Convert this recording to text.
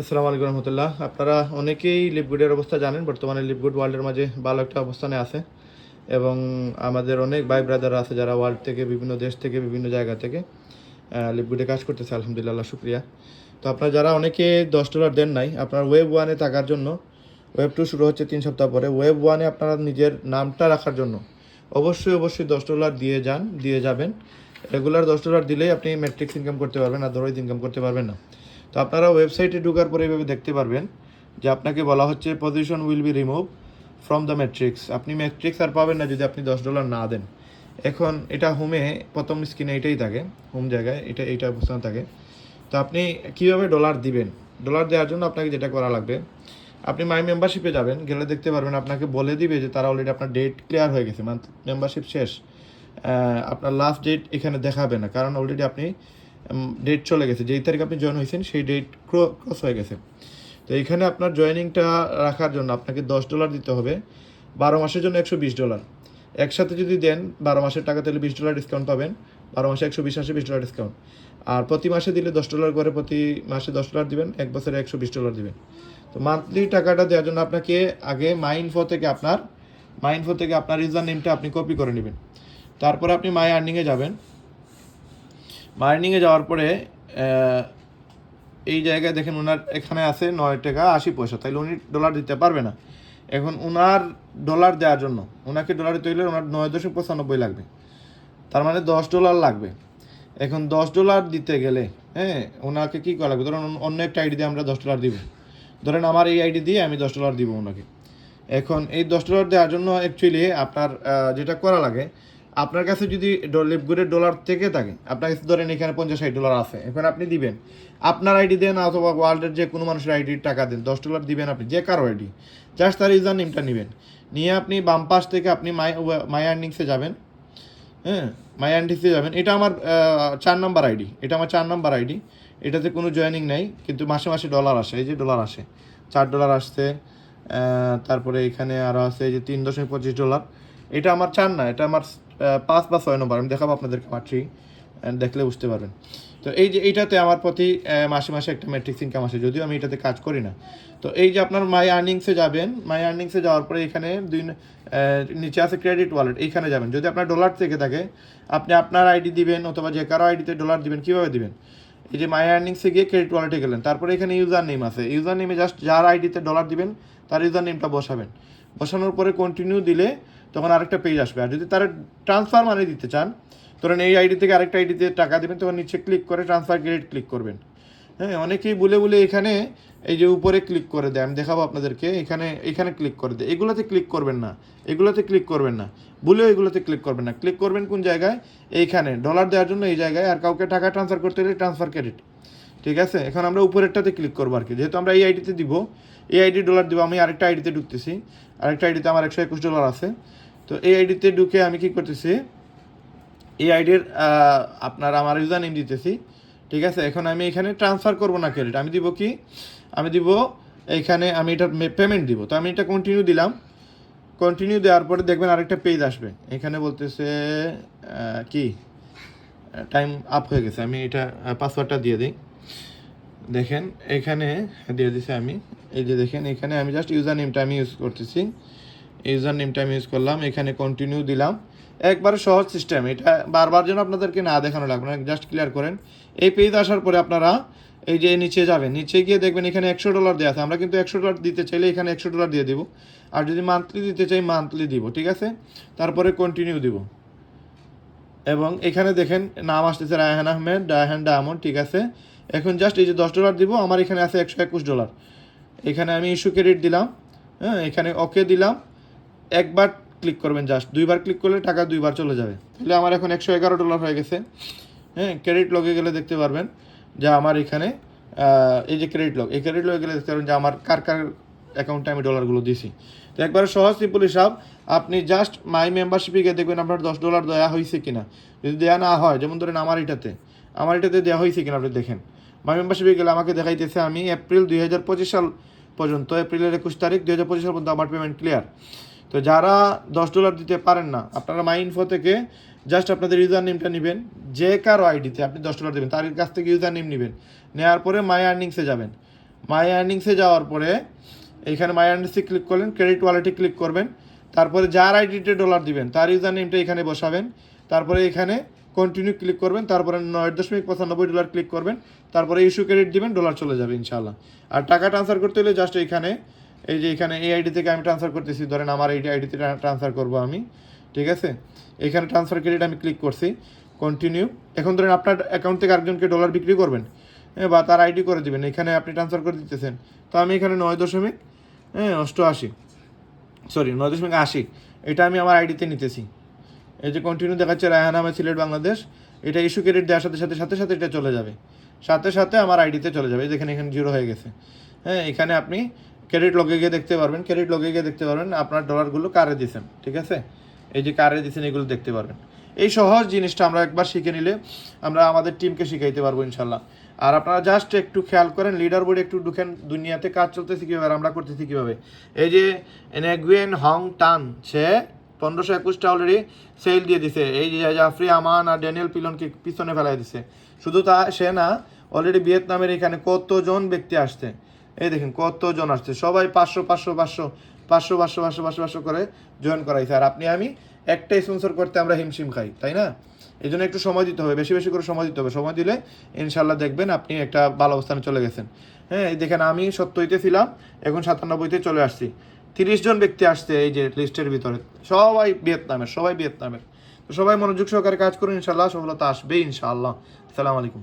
আসসালামু আলাইকুম রহমতুল্লাহ। আপনারা অনেকেই লিপগুডের অবস্থা জানেন। বর্তমানে লিপগুড ওয়ার্ল্ডের মাঝে ভালো একটা অবস্থানে আছে এবং আমাদের অনেক ভাই ব্রাদার আছে যারা ওয়ার্ল্ড থেকে বিভিন্ন দেশ থেকে বিভিন্ন জায়গা থেকে লিপগুডে কাজ করতেছে। আলহামদুলিল্লাহ, শুক্রিয়া। তো আপনারা যারা অনেকে $10 দেন নাই, আপনার ওয়েব ওয়ানে থাকার জন্য, ওয়েব টু শুরু হচ্ছে 3 সপ্তাহ পরে, ওয়েব ওয়ানে আপনারা নিজের নামটা রাখার জন্য অবশ্যই $10 দিয়ে যাবেন। রেগুলার $10 দিলেই আপনি ম্যাট্রিক্স ইনকাম করতে পারবেন, আদারওয়াইজ ইনকাম করতে পারবেন না। তো আপনারা ওয়েবসাইটে ঢোকার পরে এইভাবে দেখতে পারবেন যে আপনাকে বলা হচ্ছে position will be remove from the matrix. আপনি ম্যাট্রিক্স আর পাবেন না যদি আপনি $10 না দেন। এখন এটা হোমে প্রথম স্ক্রিনে এটাই থাকে, হোম জায়গায় এইটা অবস্থান থাকে। তো আপনি কীভাবে ডলার দিবেন? ডলার দেওয়ার জন্য আপনাকে যেটা করা লাগবে, আপনি মাই মেম্বারশিপে যাবেন, গেলে দেখতে পারবেন আপনাকে বলে দিবে যে তারা অলরেডি আপনার ডেট ক্লিয়ার হয়ে গেছে, মান্থ মেম্বারশিপ শেষ। আপনার লাস্ট ডেট এখানে দেখাবে না, কারণ অলরেডি আপনি ডেট চলে গেছে, যেই তারিখ আপনি জয়েন হয়েছেন সেই ডেট ক্রস হয়ে গেছে। তো এইখানে আপনার জয়েনিংটা রাখার জন্য আপনাকে $10 দিতে হবে। 12 মাসের জন্য $120। একসাথে যদি দেন 12 মাসের টাকা, তাহলে $20 ডিসকাউন্ট পাবেন। 12 মাসে 120 আসে, $20 ডিসকাউন্ট। আর প্রতি মাসে দিলে $10 করে, প্রতি মাসে $10 দিবেন, এক বছরে $120 দিবেন। তো মান্থলি টাকাটা দেওয়ার জন্য আপনাকে আগে মাইনফো থেকে আপনার ইউজার নেমটা আপনি কপি করে নেবেন। তারপরে আপনি মাই আর্নিংয়ে যাবেন। মাই আর্নিংয়ে যাওয়ার পরে এই জায়গায় দেখেন ওনার এখানে আছে $9.80, তাইলে উনি ডলার দিতে পারবে না। এখন ওনার ডলার দেওয়ার জন্য ওনাকে ডলার দিতে হলে ওনার 9.95 লাগবে, তার মানে $10 লাগবে। এখন $10 দিতে গেলে ওনাকে কী করা লাগবে? ধরুন অন্য একটা আইডি দিয়ে আমরা $10 দিব, ধরেন আমার এই আইডি দিয়ে আমি $10 দিব ওনাকে। এখন এই $10 দেওয়ার জন্য অ্যাকচুয়ালি আপনার যেটা করা লাগে, আপনার কাছে যদি লিপগুডের ডলার থেকে থাকে, আপনার কাছে ধরেন এখানে $50-60 আছে, এখন আপনি দিবেন আপনার আইডি দেন অথবা ওয়ার্ল্ডের যে কোনো মানুষের আইডির টাকা দেন, $10 দিবেন আপনি যে কারো আইডি, জাস্ট তার ইউজার নেমটা নেবেন, নিয়ে আপনি বাম পাশ থেকে আপনি মাই আর্নিংসে যাবেন। মাই আর্নিংসে যাবেন। এটা আমার 4 নম্বর আইডি, এটাতে কোনো জয়েনিং নেই, কিন্তু মাসে মাসে ডলার আসে, এই যে ডলার আসে, $4 আসছে। তারপরে এখানে আরও আছে এই যে $3.25। এটা আমার 4 না, এটা আমার 5 বা 6 নম্বর। আমি দেখাবো আপনাদেরকে আমার ট্রি, দেখলে বুঝতে পারবেন। তো এই যে এইটাতে আমার প্রতি মাসে মাসে একটা ম্যাট্রিক্স ইনকাম আসে, যদিও আমি এটাতে কাজ করি না। তো এই যে আপনার মাই আর্নিংসে যাবেন, মাই আর্নিংসে যাওয়ার পরে এখানে নিচে আছে ক্রেডিট ওয়ালেট, এইখানে যাবেন। যদি আপনার ডলার থেকে থাকে, আপনি আপনার আইডি দিবেন অথবা যে কারো আইডিতে ডলার দিবেন। কীভাবে দিবেন? এই যে মাই আর্নিংসে গিয়ে ক্রেডিট ওয়ালেটে গেলেন, তারপরে এখানে ইউজার নেম আছে, ইউজার নেমে জাস্ট যার আইডিতে ডলার দিবেন তার ইউজার নেমটা বসাবেন। বসানোর পরে কন্টিনিউ দিলে তখন আরেকটা পেজ আসবে। আর যদি তারা ট্রান্সফার মানি দিতে চান, ধরেন এই আইডি থেকে আরেকটা আইডিতে টাকা দেবেন, তখন নিচে ক্লিক করে ট্রান্সফার ক্রেডিট ক্লিক করবেন। অনেকেই বলে এখানে এই যে উপরে ক্লিক করে দেয়, আমি দেখাবো আপনাদেরকে। এখানে ক্লিক করে দেয়, এগুলোতে ক্লিক করবেন না, এগুলোতে ক্লিক করবেন না। ক্লিক করবেন কোন জায়গায়? এইখানে ডলার দেওয়ার জন্য এই জায়গায়, আর কাউকে টাকা ট্রান্সফার করতে হলে ট্রান্সফার ক্রেডিট। ঠিক আছে, এখন আমরা উপরেরটাতে ক্লিক করবো আর কি, যেহেতু আমরা এই আইডিতে দিব, এই আইডি ডলার দিব। আমি আরেকটা আইডিতে ঢুকতেছি, আরেকটা আইডিতে আমার $121 আছে। তো এই আইডিতে ঢুকে আমি কি করতেছি, এই আইডির আমার ইউজার নেম দিতেছি। ঠিক আছে, এখন আমি এখানে ট্রান্সফার করবো না ক্রেডিট, আমি দিব কি, আমি দিব এইখানে আমি এটা পেমেন্ট দিব। তো আমি এটা কন্টিনিউ দিলাম। কন্টিনিউ দেওয়ার পরে দেখবেন আরেকটা পেজ আসবে, এখানে বলতেছে কি টাইম আপ হয়ে গেছে। আমি এটা পাসওয়ার্ডটা দিয়ে দিই। দেখেন এখানে দিয়ে দিছি আমি, এই যে দেখেন এখানে আমি জাস্ট ইউজার নেমটা আমি ইউজ করতেছি, ইউজার নেমটা আমি ইউজ করলাম, এখানে কন্টিনিউ দিলাম। একবারে সহজ সিস্টেম, এটা বারবার যেন আপনাদেরকে না দেখানো লাগবে না, জাস্ট ক্লিয়ার করেন। এই পেজ আসার পরে আপনারা এই যে নিচে যাবেন, নিচে গিয়ে দেখবেন এখানে $100 দেওয়া আছে। আমরা কিন্তু $100 দিতে চাইলে এখানে $100 দিয়ে দিব, আর যদি মান্থলি দিতে চাই মান্থলি দিব। ঠিক আছে, তারপরে কন্টিনিউ দিব, এবং এখানে দেখেন নাম আসতেছে রায়হান আহমেদ, রায়হান ডায়মন্ড। ঠিক আছে, এখন জাস্ট এই যে $10 দিব, আমার এখানে আছে $121। এখানে আমি ইস্যু ক্রেডিট দিলাম, এখানে ওকে দিলাম। একবার ক্লিক করবেন, জাস্ট 2বার ক্লিক করলে টাকা 2বার চলে যাবে। তাহলে আমার এখন $111 হয়ে গেছে। ক্রেডিট লগে গেলে দেখতে পারবেন যে আমার এখানে এই যে ক্রেডিট লগ, এই ক্রেডিট লগে গেলে দেখতে পারবেন যে আমার কার অ্যাকাউন্টে আমি ডলারগুলো দিছি। তো একবারে সহজ সিম্পল হিসাব। আপনি জাস্ট মাই মেম্বারশিপে গিয়ে দেখবেন আপনার $10 দেওয়া হয়েছে কিনা। যদি দেওয়া না হয়, যেমন ধরেন আমার এটাতে দেওয়া হয়েছে কিনা আপনি দেখেন। মাই মেম্বারশিপে গেলে আমাকে দেখাইতেছে আমি এপ্রিল 2025 সাল পর্যন্ত, এপ্রিলের 21 তারিখ 2025 সাল পর্যন্ত আমার পেমেন্ট ক্লিয়ার। তো যারা $10 দিতে পারেন না, আপনারা মাই ইনফো থেকে জাস্ট আপনাদের ইউজার নেমটা নেবেন, যে কারো আইডিতে আপনি $10 দেবেন তার কাছ থেকে ইউজার নেম নেবেন, নেওয়ার পরে মাই আর্নিংসে যাবেন। মাই আর্নিংসে যাওয়ার পরে এইখানে মাই আর্নিংসে ক্লিক করলেন, ক্রেডিট ওয়ালেটে ক্লিক করবেন, তারপরে যার আইডিতে ডলার দিবেন তার ইউজার নেমটা এখানে বসাবেন, তারপরে এখানে কন্টিনিউ ক্লিক করবেন, তারপরে $9.95 ক্লিক করবেন, তারপরে ইস্যু ক্রেডিট দিবেন, ডলার চলে যাবে ইনশাআল্লাহ। আর টাকা ট্রান্সফার করতে হলে জাস্ট এইখানে এই যে এখানে এই আইডি থেকে আমি ট্রান্সফার করতেছি, ধরেন আমার এই আইডিতে ট্রান্সফার করব আমি, ঠিক আছে। এখানে ট্রান্সফার ক্রেডিট আমি ক্লিক করছি, কন্টিনিউ। এখন ধরেন আপনার অ্যাকাউন্ট থেকে আরেকজনকে ডলার বিক্রি করবেন, বা তার আইডি করে দিবেন, এখানে আপনি ট্রান্সফার করে দিতেছেন। তো আমি এখানে 9.80 এটা আমি আমার আইডিতে নিতেছি। এই যে কন্টিনিউ দেখাচ্ছে রায়হান আহমেদ সিলেট বাংলাদেশ, এটা ইস্যু ক্রেডিট দেওয়ার সাথে সাথে এটা চলে যাবে, সাথে আমার আইডিতে চলে যাবে। যেখানে এখানে 0 হয়ে গেছে। হ্যাঁ, এখানে আপনি ক্রেডিট লগে গিয়ে দেখতে পারবেন আপনার ডলারগুলো কারে দিয়েছেন, ঠিক আছে। এই যে কারে দিয়েছেন এগুলো দেখতে পারবেন। এই সহজ জিনিসটা আমরা একবার শিখে নিলে আমরা আমাদের টিমকে শিখাইতে পারবো ইনশাল্লাহ। আর আপনারা জাস্ট একটু খেয়াল করেন, লিডার বোর্ডে একটু ঢুকেন, দুনিয়াতে কাজ চলতেছে কীভাবে, আমরা করতেছি কীভাবে। এই যে এনগুয়েন হং টান, সে 1521টা অলরেডি সেল দিয়ে দিছে। এই যে জাফরি আমান আর ড্যানিয়েল পিলনকে পিছনে ফেলাই দিছে। শুধু সে না, অলরেডি ভিয়েতনামের এখানে কতজন ব্যক্তি আসছে, এই দেখেন কতজন আসছে, সবাই 500 করে জয়েন করাইছে। আর আপনি আমি একটা স্পন্সর করতে আমরা হিমশিম খাই, তাই না? এই জন্য একটু সময় দিতে হবে, বেশি করে সময় দিতে হবে। সময় দিলে ইনশাল্লাহ দেখবেন আপনি একটা ভালো অবস্থানে চলে গেছেন। হ্যাঁ, এই দেখেন আমি 70-তে ছিলাম, এখন 97-তে চলে আসছি। 30 জন ব্যক্তি আসছে এই যে লিস্টের ভিতরে, সবাই ভিয়েতনামের। তো সবাই মনোযোগ সহকারে কাজ করুন, ইনশাল্লাহ সফলতা আসবে ইনশাআল্লাহ। আসসালামু আলাইকুম।